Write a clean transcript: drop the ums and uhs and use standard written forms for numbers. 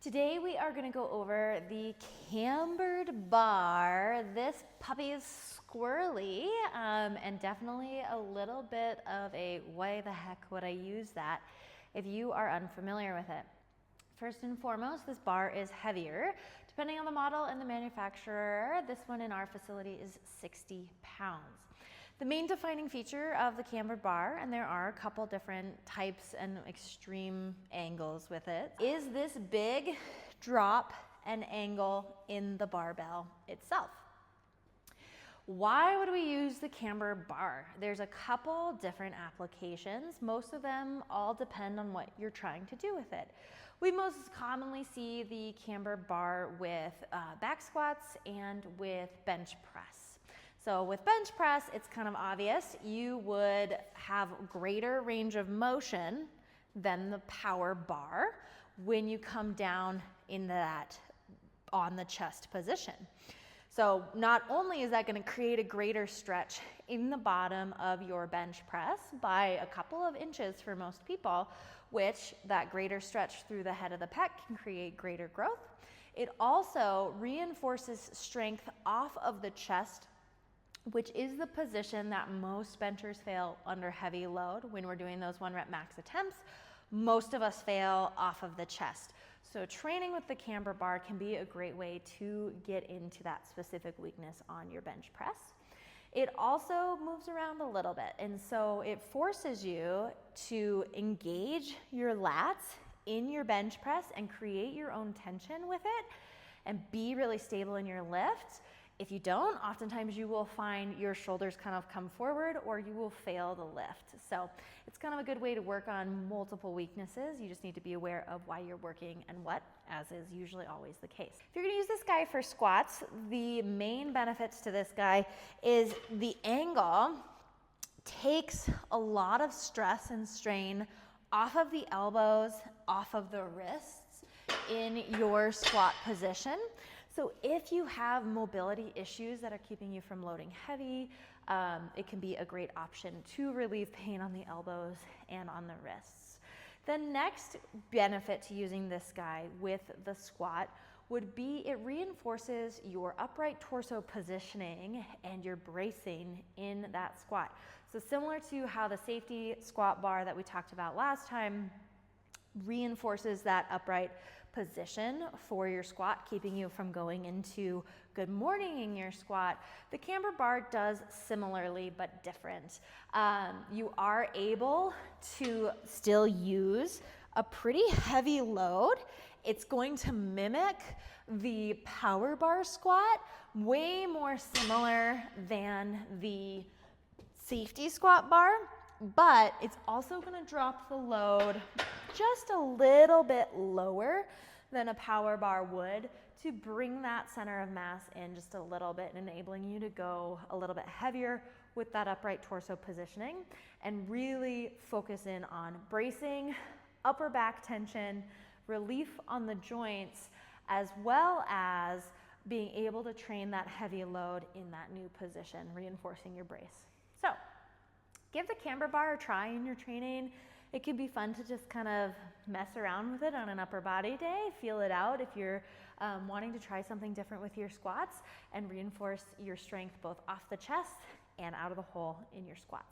Today we are going to go over the cambered bar. This puppy is squirrely and definitely a little bit of a why the heck would I use that if you are unfamiliar with it. First and foremost, this bar is heavier. Depending on the model and the manufacturer, this one in our facility is 60 pounds. The main defining feature of the cambered bar, and there are a couple different types and extreme angles with it, is this big drop and angle in the barbell itself. Why would we use the cambered bar? There's a couple different applications. Most of them all depend on what you're trying to do with it. We most commonly see the cambered bar with back squats and with bench press. So with bench press, it's kind of obvious. You would have greater range of motion than the power bar when you come down in that on the chest position. So not only is that going to create a greater stretch in the bottom of your bench press by a couple of inches for most people, which that greater stretch through the head of the pec can create greater growth. It also reinforces strength off of the chest, which is the position that most benchers fail under heavy load. When we're doing those 1 rep max attempts, most of us fail off of the chest. So training with the camber bar can be a great way to get into that specific weakness on your bench press. It also moves around a little bit, and so it forces you to engage your lats in your bench press and create your own tension with it and be really stable in your lift. If you don't, oftentimes you will find your shoulders kind of come forward or you will fail the lift. So it's kind of a good way to work on multiple weaknesses. You just need to be aware of why you're working and what, as is usually always the case. If you're gonna use this guy for squats, the main benefits to this guy is the angle takes a lot of stress and strain off of the elbows, off of the wrists in your squat position. So if you have mobility issues that are keeping you from loading heavy, it can be a great option to relieve pain on the elbows and on the wrists. The next benefit to using this guy with the squat would be it reinforces your upright torso positioning and your bracing in that squat. So similar to how the safety squat bar that we talked about last time reinforces that upright position for your squat, keeping you from going into good morning in your squat. The camber bar does similarly but different. You are able to still use a pretty heavy load. It's going to mimic the power bar squat, way more similar than the safety squat bar, but it's also going to drop the load just a little bit lower than a power bar would to bring that center of mass in just a little bit, enabling you to go a little bit heavier with that upright torso positioning and really focus in on bracing, upper back tension, relief on the joints, as well as being able to train that heavy load in that new position, reinforcing your brace. So give the camber bar a try in your training. It can be fun to just kind of mess around with it on an upper body day, feel it out if you're wanting to try something different with your squats and reinforce your strength both off the chest and out of the hole in your squats.